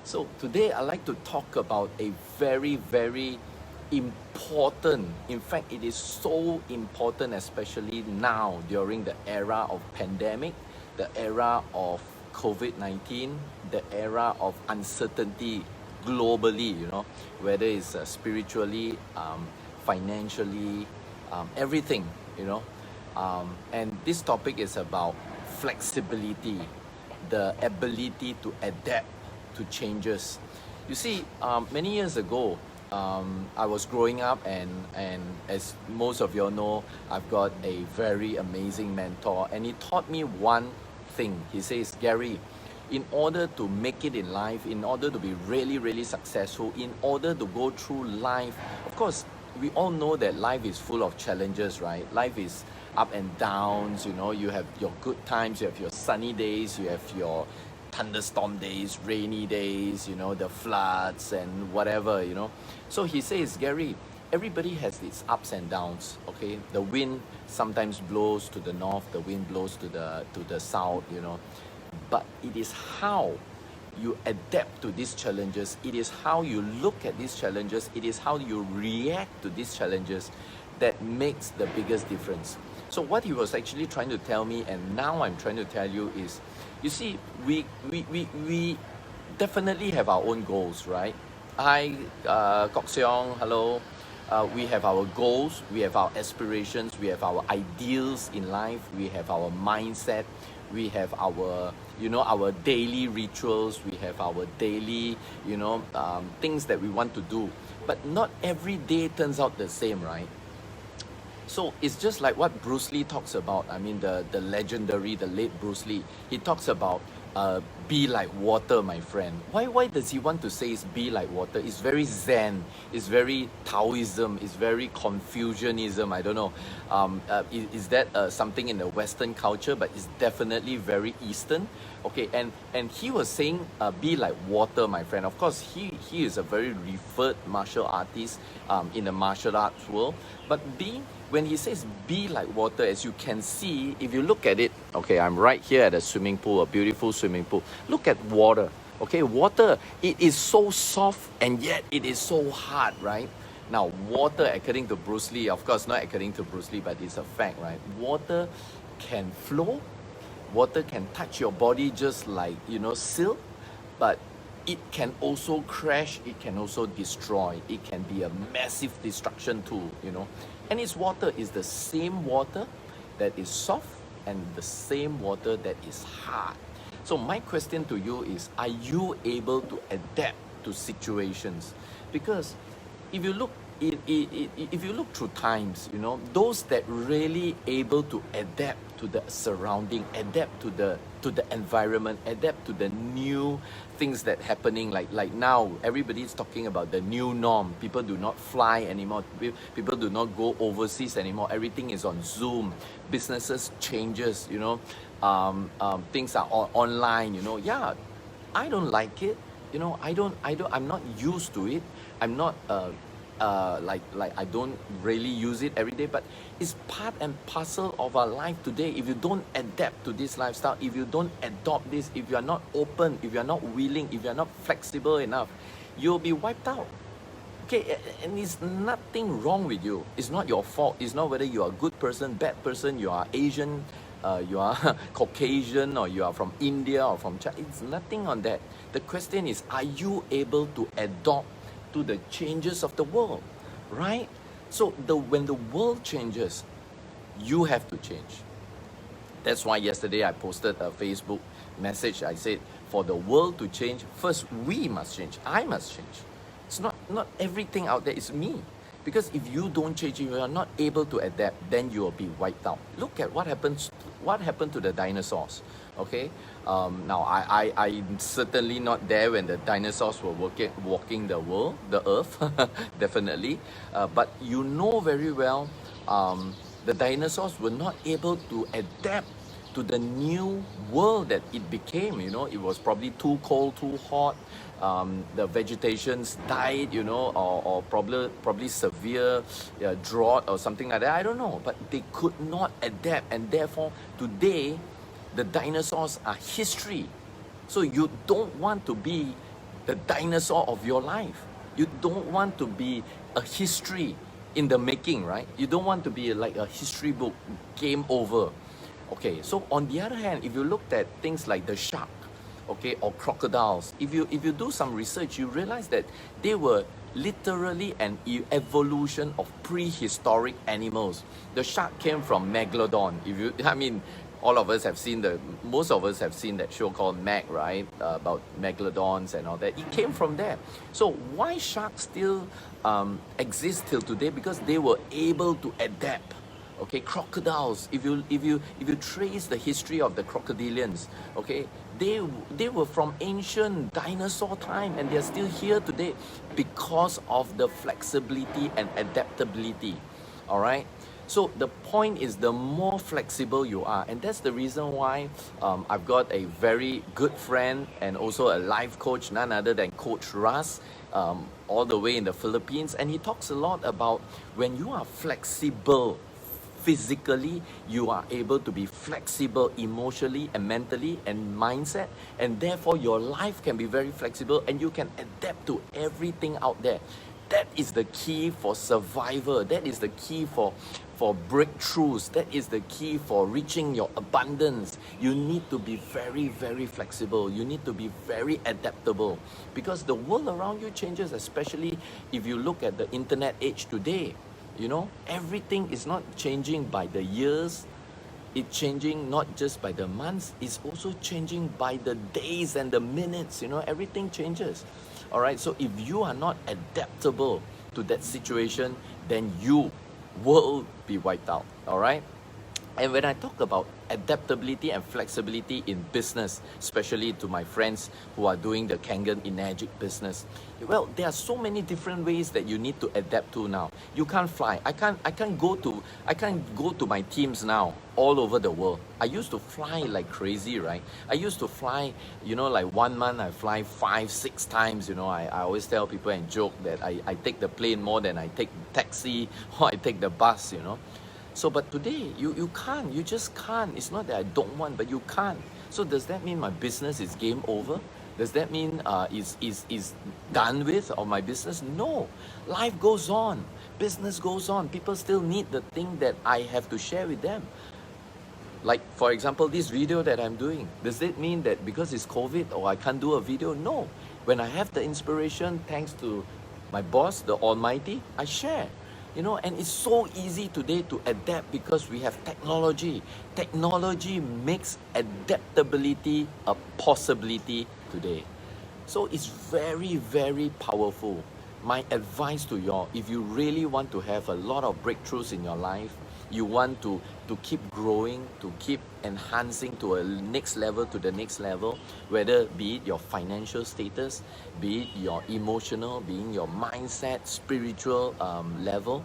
So today I'd like to talk about a very, very important, in fact, it is so important, especially now during the era of pandemic, the era of COVID-19, the era of uncertainty globally, whether it's spiritually, financially, everything, and this topic is about flexibility, the ability to adapt to changes. You see, many years ago, I was growing up, and as most of you all know, I've got a very amazing mentor, and he taught me one thing. He says, Gary, in order to make it in life, in order to be really, really successful, in order to go through life, of course, we all know that life is full of challenges, right? Life is up and downs, you have your good times, you have your sunny days, you have your thunderstorm days, rainy days, the floods and whatever, So he says, Gary, everybody has its ups and downs, okay? The wind sometimes blows to the north, the wind blows to the south, But it is how you adapt to these challenges, it is how you look at these challenges, it is how you react to these challenges that makes the biggest difference. So what he was actually trying to tell me, and now I'm trying to tell you, is, you see, we definitely have our own goals, right? Hi, Kok Seong, hello. We have our goals, we have our aspirations, we have our ideals in life, we have our mindset, we have our, our daily rituals, we have our daily, things that we want to do. But not every day turns out the same, right? So it's just like what Bruce Lee talks about. I mean, the legendary, the late Bruce Lee. He talks about be like water, my friend. Why does he want to say it's be like water? It's very Zen. It's very Taoism. It's very Confucianism. I don't know. Is that something in the Western culture? But it's definitely very Eastern. Okay, and he was saying be like water, my friend. Of course, he is a very revered martial artist in the martial arts world. But when he says be like water, as you can see, if you look at it, okay, I'm right here at a swimming pool, a beautiful swimming pool. Look at water, okay? Water, it is so soft and yet it is so hard, right? Now, water, according to Bruce Lee, of course, not according to Bruce Lee, but it's a fact, right? Water can flow, water can touch your body just like, silk, but it can also crash, it can also destroy, it can be a massive destruction tool, And its water is the same water that is soft and the same water that is hard. So my question to you is, are you able to adapt to situations? Because if you look through times, those that really able to adapt to the surrounding, adapt to the environment, adapt to the new things that happening, like now everybody is talking about the new norm. People do not fly anymore, people do not go overseas anymore, everything is on Zoom, businesses changes, things are online, yeah, I don't like it, I'm not used to it, I'm not like I don't really use it every day, but it's part and parcel of our life today. If you don't adapt to this lifestyle, if you don't adopt this, if you are not open, if you are not willing, if you are not flexible enough, you'll be wiped out. Okay, and it's nothing wrong with you. It's not your fault. It's not whether you are a good person, bad person, you are Asian, you are Caucasian, or you are from India or from China. It's nothing on that. The question is, are you able to adopt to the changes of the world, right? So when the world changes, you have to change. That's why yesterday I posted a Facebook message. I said, for the world to change, first we must change. I must change. It's not everything out there is me. Because if you don't change, if you are not able to adapt, then you will be wiped out. Look at what happened to the dinosaurs. Okay, now I'm certainly not there when the dinosaurs were walking the world, the earth, definitely. But you know very well, the dinosaurs were not able to adapt to the new world that it became. It was probably too cold, too hot. The vegetations died, or probably severe drought or something like that. I don't know, but they could not adapt, and therefore today the dinosaurs are history. So you don't want to be the dinosaur of your life. You don't want to be a history in the making, right? You don't want to be like a history book, game over. Okay, so on the other hand, if you looked at things like the shark, okay, or crocodiles, if you do some research, you realize that they were literally an evolution of prehistoric animals. The shark came from megalodon. All of us have seen most of us have seen that show called Meg, right? About megalodons and all that. It came from there. So why sharks still exist till today? Because they were able to adapt. Okay, crocodiles. If you trace the history of the crocodilians, okay, they were from ancient dinosaur time, and they're still here today because of the flexibility and adaptability. All right. So the point is, the more flexible you are, and that's the reason why I've got a very good friend and also a life coach, none other than Coach Russ, all the way in the Philippines, and he talks a lot about when you are flexible physically, you are able to be flexible emotionally and mentally and mindset, and therefore your life can be very flexible and you can adapt to everything out there. That is the key for survival. That is the key for breakthroughs. That is the key for reaching your abundance. You need to be very, very flexible. You need to be very adaptable, because the world around you changes, especially if you look at the internet age today. You know, everything is not changing by the years. It's changing not just by the months, it's also changing by the days and the minutes. You know, everything changes. All right, so if you are not adaptable to that situation, then you will be wiped out. All right. And when I talk about adaptability and flexibility in business, especially to my friends who are doing the Kangen Energic business, well, there are so many different ways that you need to adapt to now. You can't fly. I can't go to my teams now all over the world. I used to fly like crazy, right? I used to fly, like 1 month I fly 5-6 times. I always tell people and joke that I take the plane more than I take taxi or I take the bus. So, but today, you can't, you just can't. It's not that I don't want, but you can't. So does that mean my business is game over? Does that mean is done with, or my business? No, life goes on, business goes on. People still need the thing that I have to share with them. Like, for example, this video that I'm doing, does it mean that because it's COVID or I can't do a video? No, when I have the inspiration, thanks to my boss, the Almighty, I share. And it's so easy today to adapt because we have technology. Technology makes adaptability a possibility today. So it's very, very powerful. My advice to you all, if you really want to have a lot of breakthroughs in your life, you want to keep growing, to keep enhancing to a next level, whether be it your financial status, be it your emotional, being your mindset, spiritual level,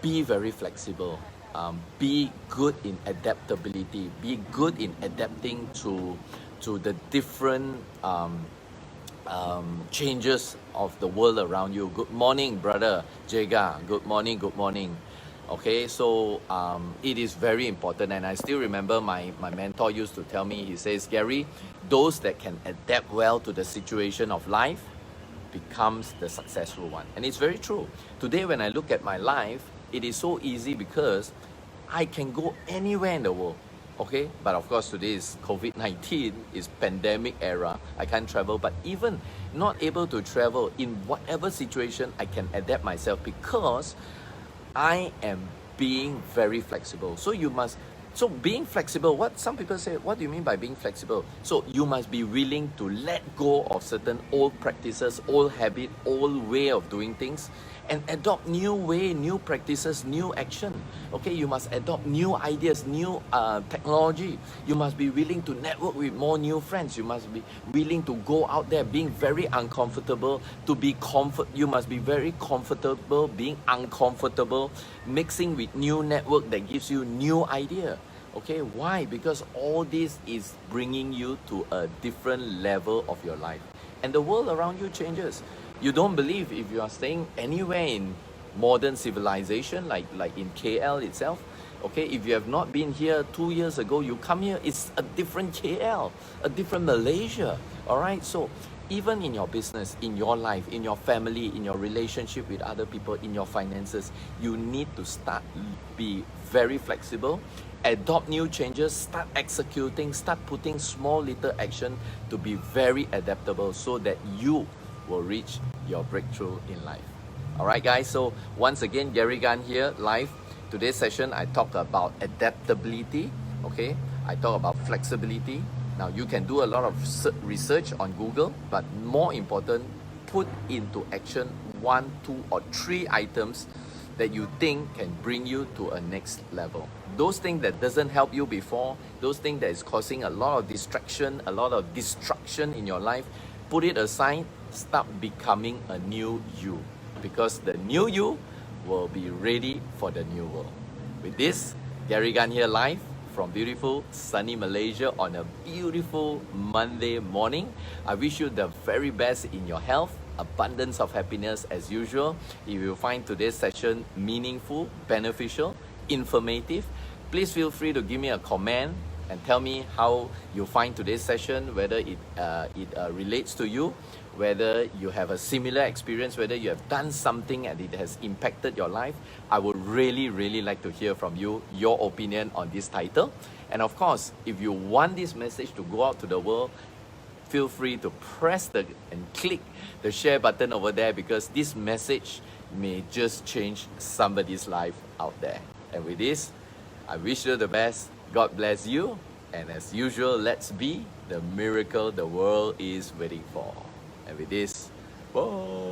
be very flexible. Be good in adaptability. Be good in adapting to the different changes of the world around you. Good morning, brother Jega. Good morning. Okay, so it is very important, and I still remember my mentor used to tell me, he says, Gary, those that can adapt well to the situation of life becomes the successful one. And it's very true. Today when I look at my life, it is so easy because I can go anywhere in the world. Okay, but of course today is COVID-19, is pandemic era, I can't travel, but even not able to travel, in whatever situation I can adapt myself because I am being very flexible. So being flexible, what some people say, what do you mean by being flexible? So you must be willing to let go of certain old practices, old habit, old way of doing things, and adopt new way, new practices, new action. Okay, you must adopt new ideas, new technology. You must be willing to network with more new friends. You must be willing to go out there, being very uncomfortable, you must be very comfortable being uncomfortable, mixing with new network that gives you new idea. Okay, why? Because all this is bringing you to a different level of your life, and the world around you changes. You don't believe, if you are staying anywhere in modern civilization, like in KL itself, okay, if you have not been here 2 years ago, you come here, it's a different KL, a different Malaysia. All right, so even in your business, in your life, in your family, in your relationship with other people, in your finances, you need to start be very flexible, adopt new changes, start executing, start putting small little action to be very adaptable so that you will reach your breakthrough in life. All right, guys, so once again, Gary Gunn here, live. Today's session, I talked about adaptability, okay? I talk about flexibility. Now, you can do a lot of research on Google, but more important, put into action 1, 2, or 3 items that you think can bring you to a next level. Those things that doesn't help you before, those things that is causing a lot of distraction, a lot of destruction in your life, put it aside, start becoming a new you. Because the new you will be ready for the new world. With this, Gary Gunn here live from beautiful sunny Malaysia on a beautiful Monday morning. I wish you the very best in your health, abundance of happiness as usual. If you find today's session meaningful, beneficial, informative, please feel free to give me a comment and tell me how you find today's session, whether it relates to you, whether you have a similar experience, whether you have done something and it has impacted your life. I would really like to hear from you, your opinion on this title. And of course, if you want this message to go out to the world, feel free to press and click the share button over there, because this message may just change somebody's life out there. And with this, I wish you the best. God bless you. And as usual, let's be the miracle the world is waiting for. And with this, whoa.